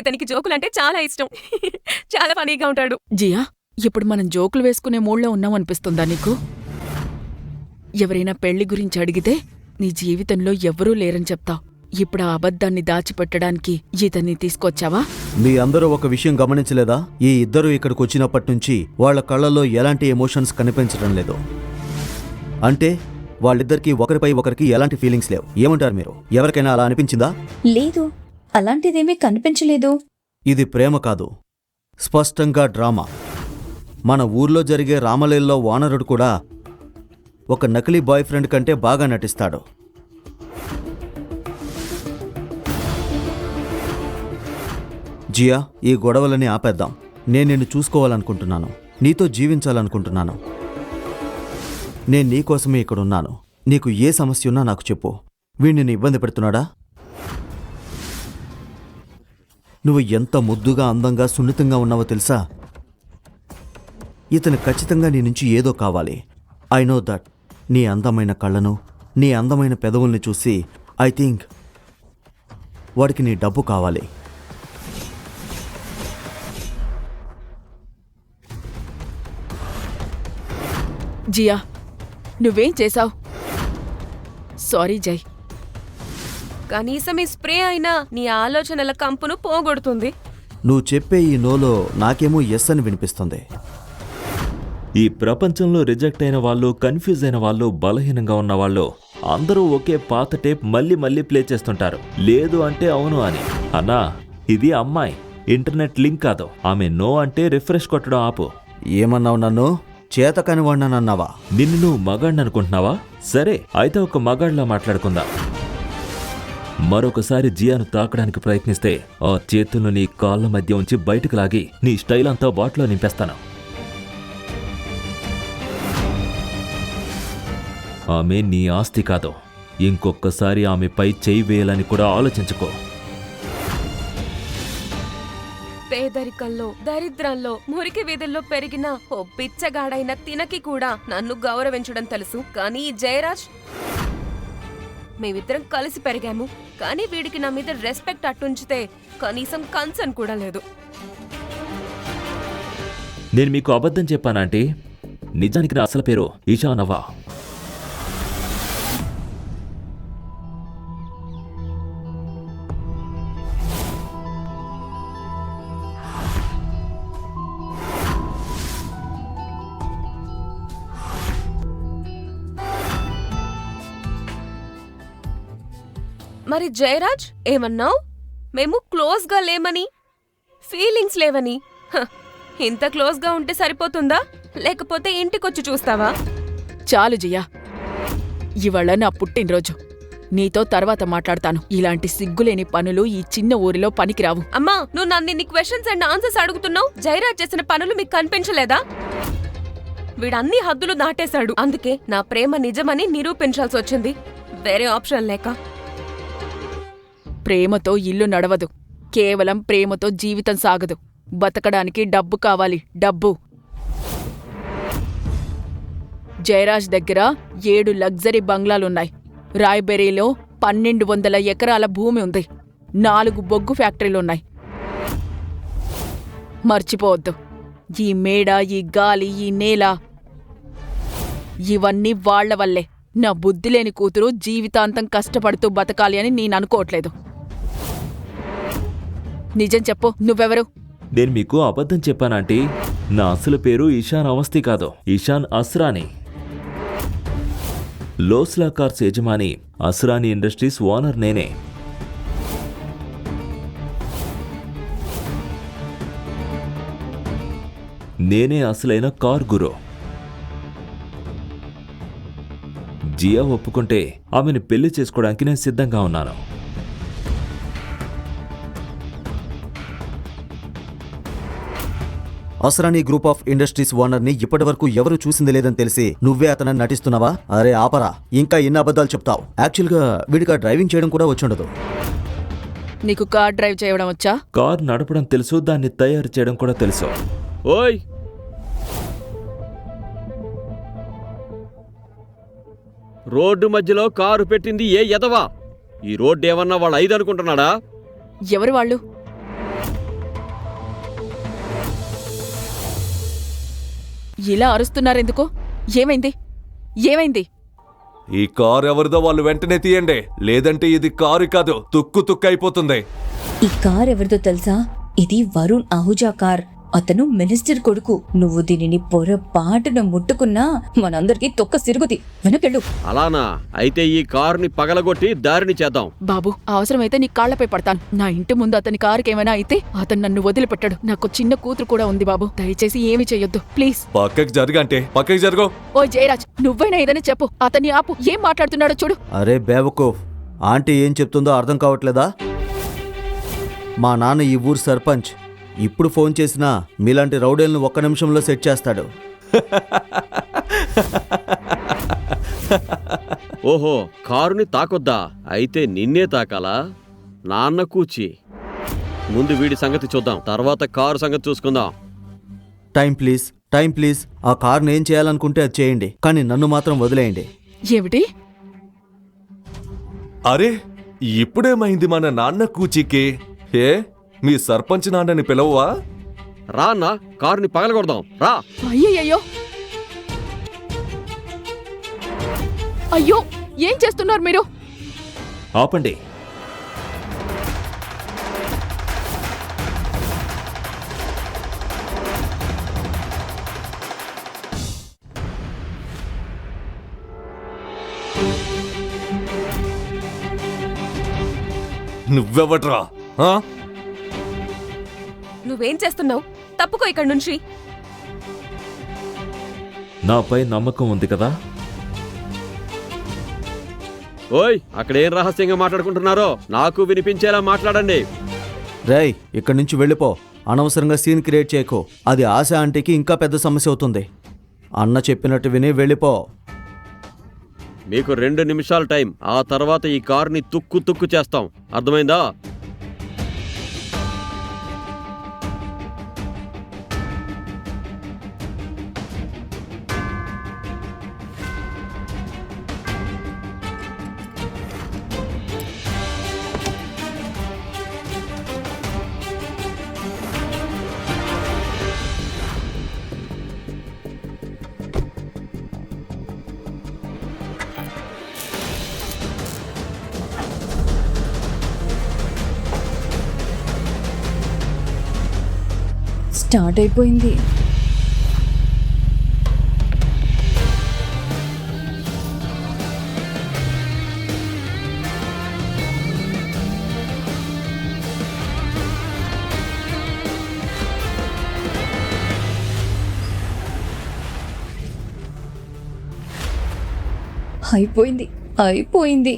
ఇతనికి జోకులంటే చాలా ఇష్టం. చాలా ఫనీగా ఉంటాడు. జియా, ఇప్పుడు మనం జోకులు వేసుకునే మూడ్లో ఉన్నామనిపిస్తుందా నీకు? ఎవరైనా పెళ్లి గురించి అడిగితే నీ జీవితంలో ఎవరూ లేరని చెప్తావు. ఇప్పుడు ఆ అబద్ధాన్ని దాచిపెట్టడానికి ఇతన్ని తీసుకొచ్చావా? మీ అందరూ ఒక విషయం గమనించలేదా? ఈ ఇద్దరు ఇక్కడికి వచ్చినప్పటినుంచి వాళ్ల కళ్ళల్లో ఎలాంటి ఎమోషన్స్ కనిపించడం లేదు. అంటే వాళ్ళిద్దరికీ ఒకరిపై ఒకరికి ఎలాంటి ఫీలింగ్స్ లేవు. ఏమంటారు మీరు? ఎవరికైనా అలా అనిపించిందా? లేదు, అలాంటిదేమీ కనిపించలేదు. ఇది ప్రేమ కాదు, స్పష్టంగా డ్రామా. మన ఊర్లో జరిగే రామలీలలో వానరుడు కూడా ఒక నకిలీ బాయ్ ఫ్రెండ్ కంటే బాగా నటిస్తాడు. జియా, ఈ గొడవలని ఆపేద్దాం. నేను నిన్ను చూసుకోవాలనుకుంటున్నాను, నీతో జీవించాలనుకుంటున్నాను. నేను నీకోసమే ఇక్కడున్నాను. నీకు ఏ సమస్య ఉన్నా నాకు చెప్పు. వీణ్ణి నిన్ను ఇబ్బంది పెడుతున్నాడా? నువ్వు ఎంత ముద్దుగా, అందంగా, సున్నితంగా ఉన్నావో తెలుసా? ఇతను ఖచ్చితంగా నీ నుంచి ఏదో కావాలి. I know that. నీ అందమైన కళ్ళను, నీ అందమైన పెదవుల్ని చూసి ఐ థింక్ వాడికి నీ డబ్బు కావాలి. జియా, నువ్వేం చేశావు? సారీ జై. కనీసం ఈ స్ప్రే అయినా నీ ఆలోచనల కంపును పోగొడుతుంది. నువ్వు చెప్పే ఈ నోలో నాకేమో ఎస్ అని వినిపిస్తుంది. ఈ ప్రపంచంలో రిజెక్ట్ అయిన వాళ్ళు, కన్ఫ్యూజ్ అయిన వాళ్ళు, బలహీనంగా ఉన్న వాళ్ళు అందరూ ఒకే పాత టేప్ మళ్ళీ మళ్ళీ ప్లే చేస్తుంటారు. లేదు అంటే అవును అని. అన్నా, ఇది అమ్మాయి, ఇంటర్నెట్ లింక్ కాదు. ఆమె నో అంటే రిఫ్రెష్ కొట్టడం ఆపు. ఏమన్నావు? నన్ను చేతకాని వాడినన్నావా? నిన్ను నువ్వు మగాడిని అనుకుంటున్నావా? సరే, అయితే ఒక మగాడిలా మాట్లాడుకుందాం. మరొకసారి జియాను తాకడానికి ప్రయత్నిస్తే ఆ చేతులను నీ కాళ్ళ మధ్య ఉంచి బయటకు లాగి నీ స్టైల్ అంతా బాటిలో నింపేస్తాను. ఆమె నీ ఆస్తి కాదు. ఇంకొక్కసారి ఆమెపై చేయి వేయాలని కూడా ఆలోచించుకో. పేదరికంలో, దరిద్రంలో, మురికి వీధుల్లో పెరిగిన ఓ పిచ్చగాడైన తినకి కూడా నన్ను గౌరవించడం తెలుసు. కానీ ఈ జయరాజ్, మేమిద్దరం కలిసి పెరిగాము, కానీ వీడికి నా మీద రెస్పెక్ట్ అట్టుంచితే కనీసం కన్సర్న్ కూడా లేదు. నేను మీకు అబద్ధం చెప్పానంటే నిజానికి నా అసలు పేరు ఇషానవా. మరి జయరాజ్, ఏమన్నావు? మేము క్లోజ్గా లేమని, ఫీలింగ్స్ లేవని. ఇంత క్లోజ్గా ఉంటే సరిపోతుందా, లేకపోతే ఇంటికొచ్చి చూస్తావా? చాలు జియా, ఇవాళ నా పుట్టినరోజు. నీతో తర్వాత మాట్లాడతాను. ఇలాంటి సిగ్గులేని పనులు ఈ చిన్న ఊరిలో పనికిరావు. అమ్మా, నువ్వు నన్ను ఇన్ని క్వశ్చన్స్ అండ్ ఆన్సర్స్ అడుగుతున్నావు. జయరాజ్ చేసిన పనులు మీకు కనిపించలేదా? వీడన్ని హద్దులు దాటేశాడు. అందుకే నా ప్రేమ నిజమని నిరూపించాల్సి వచ్చింది, వేరే ఆప్షన్ లేక. ప్రేమతో ఇల్లు నడవదు, కేవలం ప్రేమతో జీవితం సాగదు. బతకడానికి డబ్బు కావాలి, డబ్బు. జయరాజ్ దగ్గర 7 లగ్జరీ బంగ్లాలున్నాయి. రాయ్బెరీలో 1200 ఎకరాల భూమి ఉంది. 4 బొగ్గు ఫ్యాక్టరీలున్నాయి. మర్చిపోవద్దు, ఈ మేడ, ఈ గాలి, ఈ నేల ఇవన్నీ వాళ్ల వల్లే. నా బుద్ధిలేని కూతురు జీవితాంతం కష్టపడుతూ బతకాలి అని నేననుకోవట్లేదు. నిజం చెప్పు, నువ్వెవరు? నేను మీకు అబద్ధం చెప్పానంటే నా అసలు పేరు ఇషాన్ అవస్థి కాదు, ఇషాన్ అస్రానీ. లోస్లా కార్స్ యజమాని, అస్రానీ ఇండస్ట్రీస్ ఓనర్ నేనే. నేనే అసలైన కార్ గురు. జియా ఒప్పుకుంటే ఆమెను పెళ్లి చేసుకోవడానికి నేను సిద్ధంగా ఉన్నాను. అస్రానీ గ్రూప్ ఆఫ్ ఇండస్ట్రీస్ ఓనర్ని ఇప్పటివరకు ఎవరు చూసింది లేదని తెలిసి నువ్వే అతనని నటిస్తున్నావా? అరే ఆపరా, ఇంకా ఎన్ని అబద్ధాలు చెప్తావు? యాక్చువల్గా వీడికి డ్రైవింగ్ చేయడం కూడా వచ్చుండదు. నీకు కార్ డ్రైవ్ చేయడం వచ్చా? కార్ నడపడం తెలుసు, దాన్ని తయారు చేయడం కూడా తెలుసు. ఓయ్, రోడ్డు మధ్యలో కారు పెట్టింది ఏ ఎదవా? ఈ రోడ్డు ఏమన్నా వాళ్ళు 5 అనుకుంటున్నాడా? ఎవరు వాళ్ళు? ఇలా అరుస్తున్నారెందుకు? ఏమైంది? ఏమైంది? ఈ కారు ఎవరిదో వాళ్ళు వెంటనే తీయండి, లేదంటే ఇది కారు కాదు, తుక్కు తుక్కు అయిపోతుంది. ఈ కార్ ఎవరిదో తెలుసా? ఇది వరుణ్ అహూజా కార్. అతను మినిస్టర్ కొడుకు. నువ్వు దీనిని పొరపాటున ముట్టుకున్నా మనందరికీ తొక్క సిరుగుది. వెనకెళ్ళు. అలానా? అయితే ఈ కారుని పగలగొట్టి దారిని చేద్దాం. బాబు, అవసరమైతే నీ కాళ్లపై పడతాను. నా ఇంటి ముందు అతని కారుకేమైనా అయితే అతను నన్ను వదిలిపెట్టాడు. నాకు చిన్న కూతురు కూడా ఉంది బాబు. దయచేసి ఏమీ చెయ్యొద్దు ప్లీజ్. పక్కకి జరగంటే పక్కకి జరగవు. ఓ జయరాజ్, నువ్వైనా ఏదైనా చెప్పు. అతన్ని ఆపు. ఏం మాట్లాడుతున్నాడో చూడు. అరే బేవకూఫ్, ఆంటీ ఏం చెప్తుందో అర్థం కావట్లేదా? మా నాన్న ఈ ఊరు సర్పంచ్. ఇప్పుడు ఫోన్ చేసినా మీలాంటి రౌడీలను ఒక్క నిమిషంలో సెట్ చేస్తాడు. ఓహో, కారుని తాకొద్దా? అయితే నిన్నే తాకాలా? నాన్న కూచి. ముందు వీడి సంగతి చూద్దాం, తర్వాత కారు సంగతి చూసుకుందాం. Time please. ఆ కార్ని ఏం చేయాలనుకుంటే అది చేయండి, కానీ నన్ను మాత్రం వదిలేయండి. ఏమిటి? అరే, ఇప్పుడేమైంది మన నాన్న కూచికి? హే, మీ సర్పంచ్ నాన్నని పిలవవా? రా అన్న, కారుని పగలగొడదాం రా. అయ్యయ్యో, అయ్యో, ఏం చేస్తున్నారు మీరు? ఆపండి. నువ్వెవట్రా? ఆ? నువ్వేం చేస్తున్నావు? తప్పుకో ఇక్కడి నుంచి. నాపై నమ్మకం ఉంది కదా? ఓయ్, అక్కడేం రహస్యంగా మాట్లాడుకుంటున్నారో నాకు వినిపించేలా మాట్లాడండి. రేయ్, ఇక్కడి నుంచి వెళ్ళిపో. అనవసరంగా సీన్ క్రియేట్ చేయకు. అది ఆశ ఆంటీకి ఇంకా పెద్ద సమస్య అవుతుంది. అన్న చెప్పినట్టు విని వెళ్ళిపో. మీకు 2 నిమిషాల టైం. ఆ తర్వాత ఈ కారుని తుక్కు తుక్కు చేస్తాం. అర్థమైందా? స్టార్ట్ అయిపోయింది. అయిపోయింది.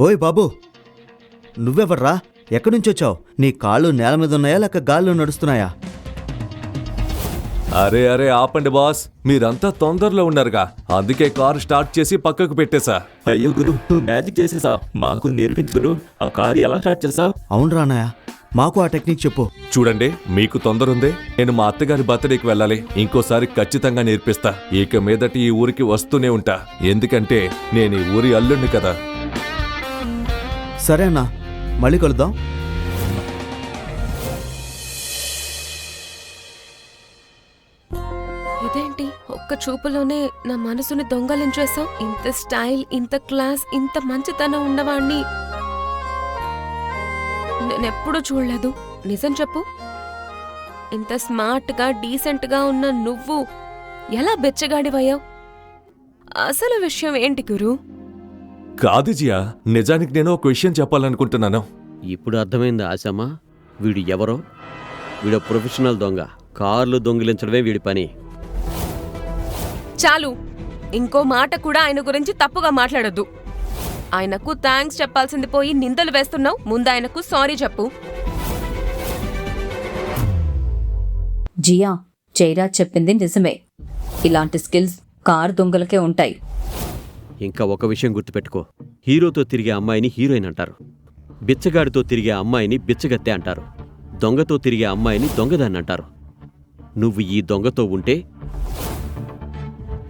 ఓయ్ బాబు, నువ్వెవర్రా? ఎక్కడి నుంచి వచ్చావు? నీ కాళ్ళు నేల మీద ఉన్నాయా లేక గాల్లో నడుస్తున్నాయా? అరే అరే ఆపండి బాస్, మీరంతా తొందరలో ఉన్నారుగా, అందుకే కారు స్టార్ట్ చేసి పక్కకు పెట్టేశా. అయ్యో గురు, నువ్వు మ్యాజిక్ చేసేసా. మాకు నేర్పించు గురు, ఆ కారు ఎలా స్టార్ట్ చేసావు? అవునరా అన్నయ్య, మాకు ఆ టెక్నిక్ చెప్పు. చూడండి, మీకు తొందర ఉంది. నేను మా అత్తగారి బర్త్డేకి వెళ్ళాలి. ఇంకోసారి ఖచ్చితంగా నేర్పిస్తా. ఇక మీదటి ఈ ఊరికి వస్తూనే ఉంటా, ఎందుకంటే నేను ఈ ఊరి అల్లుణ్ణి కదా. సరే అన్నా, మళ్ళీ కలుద్దాం. ఇదేంటి, ఒక్క చూపులోనే నా మనసుని దొంగలించేసావు? ఇంత స్టైల్, ఇంత క్లాస్, ఇంత మంచితనం ఉన్నవాణ్ణి నేనెప్పుడూ చూడలేదు. నిజం చెప్పు, ఇంత స్మార్ట్గా డీసెంట్గా ఉన్న నువ్వు ఎలా బెచ్చగాడివయ్యావు? అసలు విషయం ఏంటి గురు? కాదు జియా, నిజానికి నేను ఒక విషయం చెప్పాలనుకుంటున్నాను. ఇప్పుడు అర్థమైందా ఆశమ్మా? వీడు ఎవరో? వీడు ప్రొఫెషనల్ దొంగ. కార్లు దొంగిలించడమే వీడి పని. చాలు, ఇంకో మాట కూడా ఆయన గురించి తప్పుగా మాట్లాడొద్దు. ఆయనకు థ్యాంక్స్ చెప్పాల్సింది పోయి నిందలు వేస్తున్నావు. ముందు ఆయనకు సారీ చెప్పు. జియా, జయరాజ్ చెప్పింది నిజమే. ఇలాంటి స్కిల్స్ కార్ దొంగలకే ఉంటాయి. ఇంకా ఒక విషయం గుర్తుపెట్టుకో, హీరోతో తిరిగే అమ్మాయిని హీరోయిన్ అంటారు, బిచ్చగాడితో తిరిగే అమ్మాయిని బిచ్చగత్తె అంటారు, దొంగతో తిరిగే అమ్మాయిని దొంగదాన్ని అంటారు. నువ్వు ఈ దొంగతో ఉంటే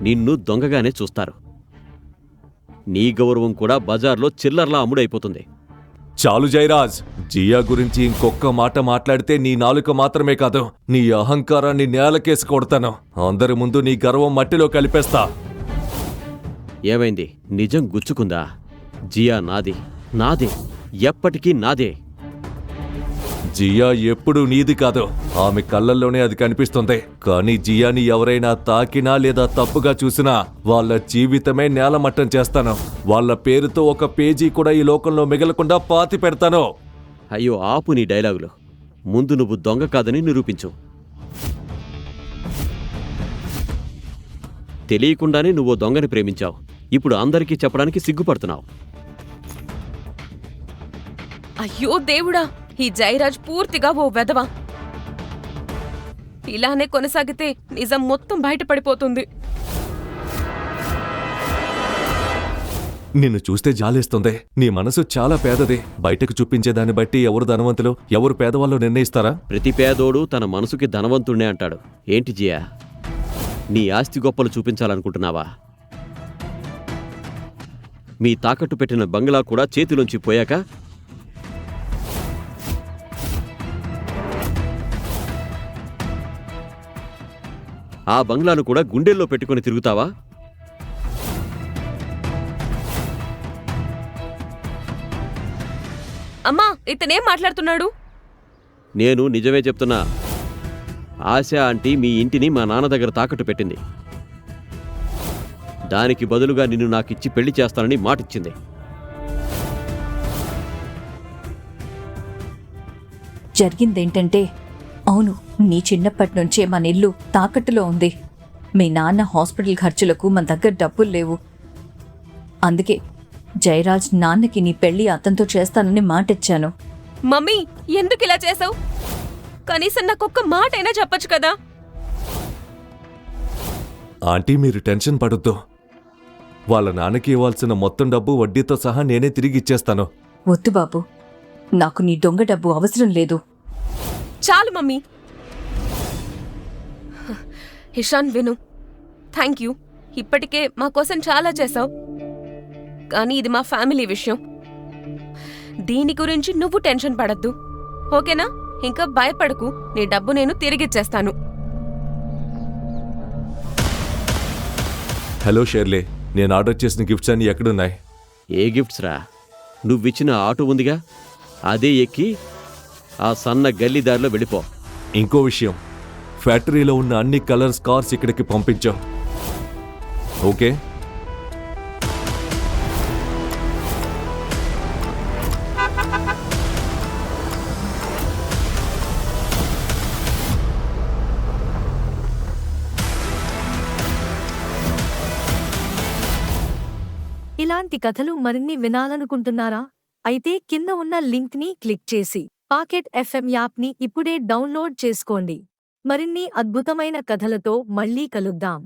నిన్ను దొంగగానే చూస్తారు. నీ గౌరవం కూడా బజార్లో చిల్లర్లా అమ్ముడైపోతుంది. చాలు జయరాజ్, జియా గురించి ఇంకొక్క మాట మాట్లాడితే నీ నాలుక మాత్రమే కాదు, నీ అహంకారాన్ని నేలకేసి కొడతాను. అందరి ముందు నీ గర్వం మట్టిలో కలిపేస్తా. ఏమైంది? నిజం గుచ్చుకుందా? జియా నాది, నాదే, ఎప్పటికీ నాదే. జియా ఎప్పుడూ నీది కాదు, ఆమె కళ్ళల్లోనే అది కనిపిస్తుంది. కానీ జియాని ఎవరైనా తాకినా లేదా తప్పుగా చూసినా వాళ్ళ జీవితమే నేలమట్టం చేస్తాను. వాళ్ళ పేరుతో ఒక పేజీ కూడా ఈ లోకంలో మిగలకుండా పాతి పెడతాను. అయ్యో ఆపు నీ డైలాగులు. ముందు నువ్వు దొంగ కాదని నిరూపించు. తెలియకుండానే నువ్వు దొంగని ప్రేమించావు. ఇప్పుడు అందరికీ చెప్పడానికి సిగ్గుపడుతున్నావు. అయ్యో దేవుడా, ఈ జయరాజ్ పూర్తిగా ఓ వెధవ. ఇలానే కొనసాగితే నిజం మొత్తం బయటపడిపోతుంది. నిన్ను చూస్తే జాలేస్తుంది. నీ మనసు చాలా పేదది. బయటకు చూపించేదాన్ని బట్టి ఎవరు ధనవంతులు, ఎవరు పేదవాళ్ళు నిర్ణయిస్తారా? ప్రతి పేదోడు తన మనసుకి ధనవంతుణ్ణే అంటాడు. ఏంటి జియా, నీ ఆస్తి గొప్పలు చూపించాలనుకుంటున్నావా? మీ తాకట్టు పెట్టిన బంగ్లా కూడా చేతిలోంచి పోయాక ఆ బంగ్లాను కూడా గుండెల్లో పెట్టుకుని తిరుగుతావా? అమ్మా, ఇతనేం మాట్లాడుతున్నాడు? నేను నిజమే చెప్తున్నా. ఆశ ఆంటీ మీ ఇంటిని మా నాన్న దగ్గర తాకట్టు పెట్టింది. దానికి బదులుగా నిన్ను నాకిచ్చి పెళ్లి చేస్తానని మాటిచ్చింది. జరిగిందేంటంటే, అవును, నీ చిన్నప్పటి నుంచే మన ఇల్లు తాకట్టులో ఉంది. మీ నాన్న హాస్పిటల్ ఖర్చులకు మన దగ్గర డబ్బులు లేవు. అందుకే జయరాజ్ నాన్నకి నీ పెళ్లి అతనితో చేస్తానని మాటిచ్చాను. మమ్మీ, ఎందుకు ఇలా చేసావు? కనీసం నాకొక్క మాట అయినా చెప్పొచ్చు కదా. ఆంటీ, మీరు టెన్షన్ పడొద్దు. వాళ్ళ నాన్నకి ఇవ్వాల్సిన మొత్తం డబ్బు వడ్డీతో సహా నేనే తిరిగి ఇచ్చేస్తాను. వద్దు బాబు, నాకు నీ దొంగ డబ్బు అవసరం లేదు. చాలు మమ్మీ. ఇషాన్, విను. Thank you. ఇప్పటికే మా కోసం చాలా చేశావు. కానీ ఇది మా ఫ్యామిలీ విషయం. దీని గురించి నువ్వు టెన్షన్ పడద్దు, ఓకేనా? ఇంకా భయపడకు. నీ డబ్బు నేను తిరిగిచ్చేస్తాను. హలో షెర్లీ, నేను ఆర్డర్ చేసిన గిఫ్ట్స్ అన్ని ఎక్కడున్నాయి? ఏ గిఫ్ట్స్ రా? నువ్విచ్చిన ఆటో ఉందిగా, అదే ఎక్కి ఆ సన్న గల్లీదారిలో వెళ్ళిపో. ఇంకో విషయం, ఫ్యాక్టరీలో ఉన్న అన్ని కలర్స్ కార్స్ ఇక్కడికి పంపించాం, ఓకే? ఇలాంటి కథలు మరిన్ని వినాలనుకుంటున్నారా? అయితే కింద ఉన్న లింక్ని క్లిక్ చేసి పాకెట్ ఎఫ్ఎం యాప్ని ఇప్పుడే డౌన్లోడ్ చేసుకోండి. మరిన్ని అద్భుతమైన కథలతో మళ్ళీ కలుద్దాం.